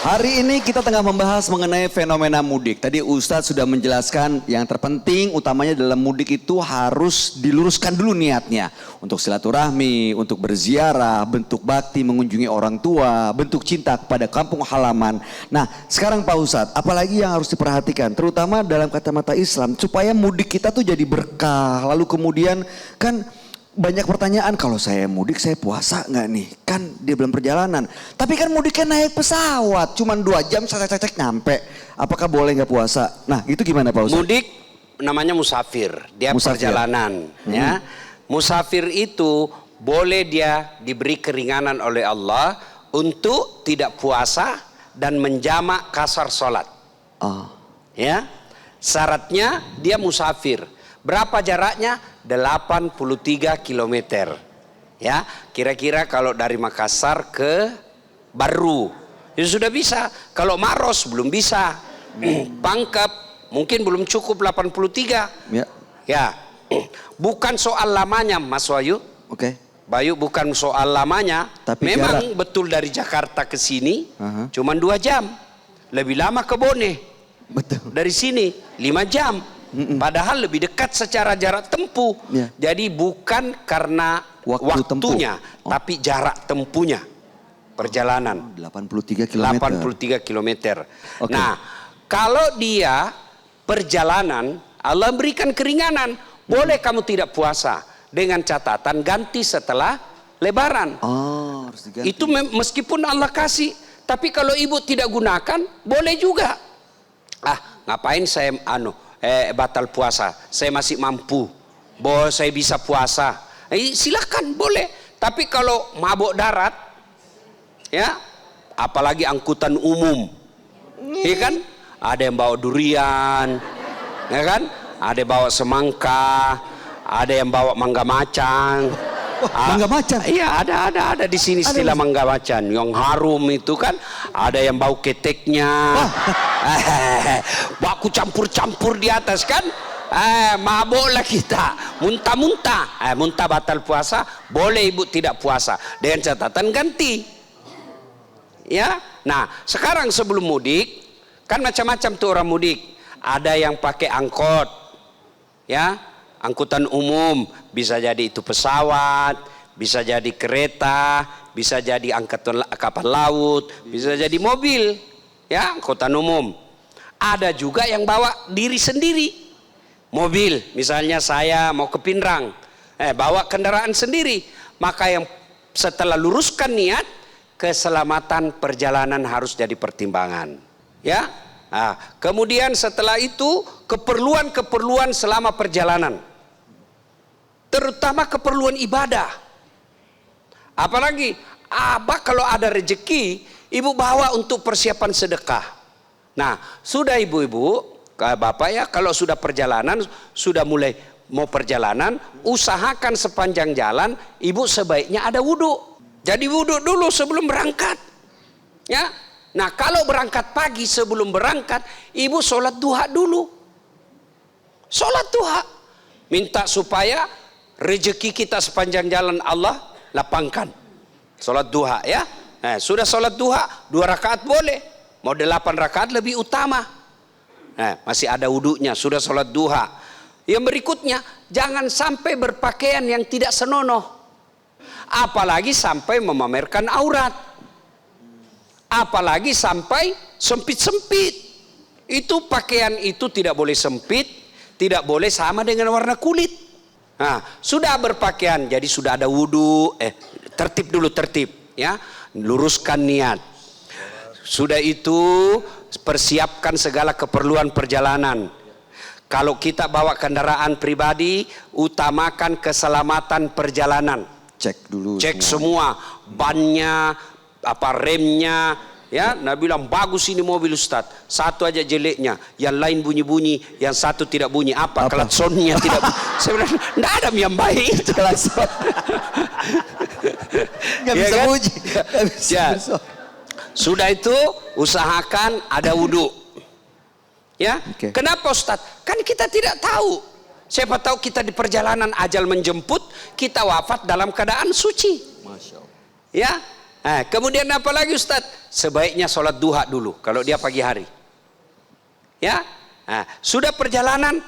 Hari ini kita tengah membahas mengenai fenomena mudik. Tadi Ustadz sudah menjelaskan yang terpenting utamanya dalam mudik itu harus diluruskan dulu niatnya. Untuk silaturahmi, untuk berziarah, bentuk bakti mengunjungi orang tua, bentuk cinta kepada kampung halaman. Nah sekarang Pak Ustadz, apalagi yang harus diperhatikan terutama dalam kacamata Islam supaya mudik kita tuh jadi berkah. Lalu kemudian kan banyak pertanyaan, kalau saya mudik saya puasa nggak nih? Kan dia belum perjalanan. Tapi kan mudiknya naik pesawat, cuman 2 jam cek nyampe. Apakah boleh nggak puasa? Nah itu gimana Pak Ustadz? Mudik namanya musafir, dia musafir. Perjalanan. Ya. Musafir itu boleh dia diberi keringanan oleh Allah untuk tidak puasa dan menjamak kasar sholat. Ya, syaratnya dia musafir. Berapa jaraknya? 83 km. Ya, kira-kira kalau dari Makassar ke Baru itu sudah bisa. Kalau Maros belum bisa. Pangkep mungkin belum cukup 83. Ya. Ya. Bukan soal lamanya Mas Wahyu. Oke. Bayu, bukan soal lamanya. Tapi memang jarak. Betul dari Jakarta ke sini cuman 2 jam. Lebih lama ke Bone. Betul. Dari sini 5 jam. Padahal lebih dekat secara jarak tempuh. Jadi bukan karena waktunya, tapi jarak tempuhnya perjalanan. 83 km. 83 km. Okay. Nah, kalau dia perjalanan, Allah berikan keringanan. Boleh kamu tidak puasa dengan catatan ganti setelah Lebaran. Harus diganti. Itu meskipun Allah kasih, tapi kalau ibu tidak gunakan, boleh juga. Ngapain saya batal puasa, saya masih mampu, bahwa saya bisa puasa, silakan boleh. Tapi kalau mabuk darat, ya, apalagi angkutan umum, ya kan, ada yang bawa durian, ya kan, ada yang bawa semangka, ada yang bawa mangga macang. Mangga macan? Iya, ada di sini istilah mangga macan. Yang harum itu kan, ada yang bau keteknya. Baku campur-campur di atas kan. Mabuklah kita. Muntah-muntah. Muntah batal puasa. Boleh ibu tidak puasa. Dengan catatan ganti. Ya. Nah, sekarang sebelum mudik, kan macam-macam tuh orang mudik. Ada yang pakai angkot. Ya. Angkutan umum, bisa jadi itu pesawat, bisa jadi kereta, bisa jadi angkatan kapal laut, bisa jadi mobil, ya, angkutan umum. Ada juga yang bawa diri sendiri, mobil, misalnya saya mau ke Pinrang, bawa kendaraan sendiri, maka yang setelah luruskan niat, keselamatan perjalanan harus jadi pertimbangan, ya. Nah, kemudian setelah itu keperluan selama perjalanan. Terutama keperluan ibadah. Apalagi abah kalau ada rezeki, ibu bawa untuk persiapan sedekah. Nah, sudah ibu-ibu, bapak ya, kalau sudah perjalanan, sudah mulai mau perjalanan, usahakan sepanjang jalan, ibu sebaiknya ada wudhu. Jadi wudhu dulu sebelum berangkat. Ya. Nah, kalau berangkat pagi sebelum berangkat, ibu sholat duha dulu. Sholat duha. Minta supaya rezeki kita sepanjang jalan Allah lapangkan. Sholat duha ya. Sudah sholat duha 2 rakaat boleh. Mau 8 rakaat lebih utama. Masih ada wudunya. Sudah sholat duha. Yang berikutnya, jangan sampai berpakaian yang tidak senonoh. Apalagi sampai memamerkan aurat. Apalagi sampai sempit-sempit. Itu pakaian itu tidak boleh sempit. Tidak boleh sama dengan warna kulit. Nah, sudah berpakaian, jadi sudah ada wudhu, tertib dulu, ya, luruskan niat. Sudah itu persiapkan segala keperluan perjalanan. Kalau kita bawa kendaraan pribadi, utamakan keselamatan perjalanan. Cek dulu. Cek semua, bannya, remnya. Ya, Nabi bilang bagus ini mobil Ustaz. Satu aja jeleknya, yang lain bunyi-bunyi, yang satu tidak bunyi. Apa? Klaksonnya tidak bunyi. Saya bilang, enggak ada yang baik itu klakson. Enggak bisa bunyi. Sudah itu usahakan ada wudhu. Ya, Kenapa Ustaz? Kan kita tidak tahu. Siapa tahu kita di perjalanan ajal menjemput, kita wafat dalam keadaan suci. Masya Allah. Ya. Kemudian apa lagi Ustadz? Sebaiknya sholat duha dulu kalau dia pagi hari. Ya, sudah perjalanan,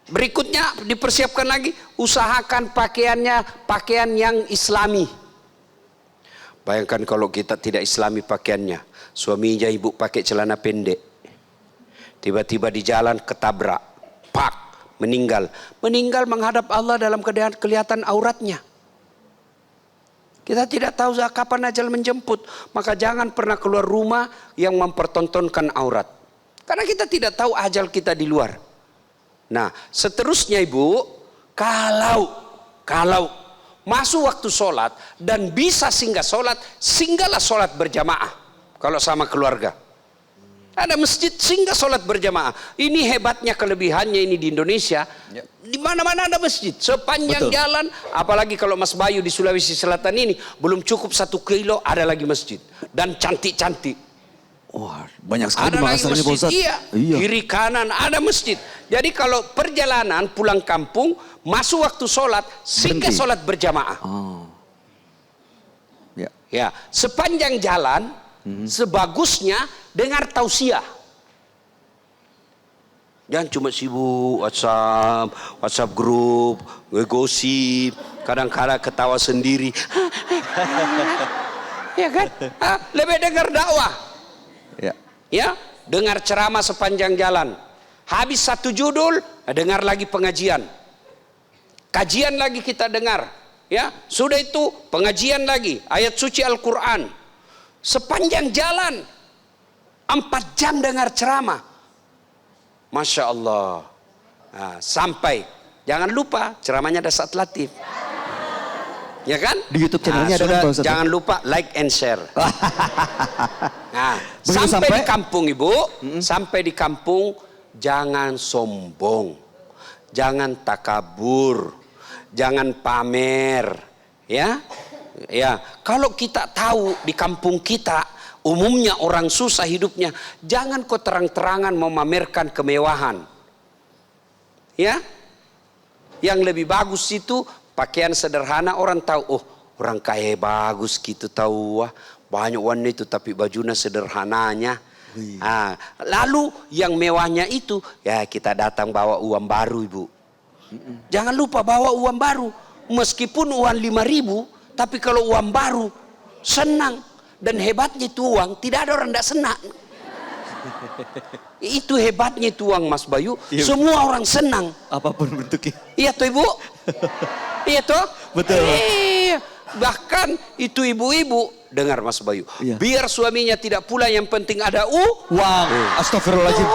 berikutnya dipersiapkan lagi, usahakan pakaiannya pakaian yang islami. Bayangkan kalau kita tidak islami pakaiannya, suaminya ibu pakai celana pendek, tiba-tiba di jalan ketabrak, pak, meninggal menghadap Allah dalam keadaan kelihatan auratnya. Kita tidak tahu kapan ajal menjemput, maka jangan pernah keluar rumah yang mempertontonkan aurat. Karena kita tidak tahu ajal kita di luar. Nah, seterusnya ibu, kalau masuk waktu sholat dan bisa singgah sholat, singgahlah sholat berjamaah. Kalau sama keluarga. Ada masjid, singgah sholat berjamaah. Ini hebatnya kelebihannya ini di Indonesia. Ya. Di mana-mana ada masjid. Sepanjang jalan, apalagi kalau Mas Bayu di Sulawesi Selatan ini, belum cukup 1 kilo, ada lagi masjid. Dan cantik-cantik. Wah, banyak sekali ada lagi masjid. Iya. Kiri kanan ada masjid. Jadi kalau perjalanan pulang kampung, masuk waktu sholat, singgah sholat berjamaah. Ya, sepanjang jalan, sebagusnya dengar tausiah. Jangan cuma sibuk WhatsApp grup, ngegosip, kadang-kadang ketawa sendiri. Ya kan? Lebih dengar dakwah. Ya, dengar ceramah sepanjang jalan. Habis 1 judul, dengar lagi pengajian. Kajian lagi kita dengar. Ya, sudah itu pengajian lagi, ayat suci Al-Quran. Sepanjang jalan 4 jam dengar ceramah. Masya Allah. Sampai, jangan lupa ceramahnya ada Ustadz Latif. Ya kan? Di YouTube channelnya ada kan, Pak? Jangan lupa like and share. Sampai di kampung ibu, sampai di kampung jangan sombong, jangan takabur, jangan pamer, ya. Kalau kita tahu di kampung kita umumnya orang susah hidupnya, jangan kau terang-terangan memamerkan kemewahan, ya. Yang lebih bagus itu pakaian sederhana, orang tahu, oh orang kaya bagus gitu tahu, banyak warna itu tapi bajunya sederhananya. Lalu yang mewahnya itu, ya kita datang bawa uang baru ibu. Jangan lupa bawa uang baru, meskipun uang 5.000, tapi kalau uang baru senang. Dan hebatnya itu uang, tidak ada orang tidak senang. Itu hebatnya itu uang Mas Bayu, semua orang senang. Apapun bentuknya. Iya tuh ibu. Iya toh? Betul. Bahkan itu ibu-ibu, dengar Mas Bayu, biar suaminya tidak pulang, yang penting ada uang. Astagfirullahaladzim.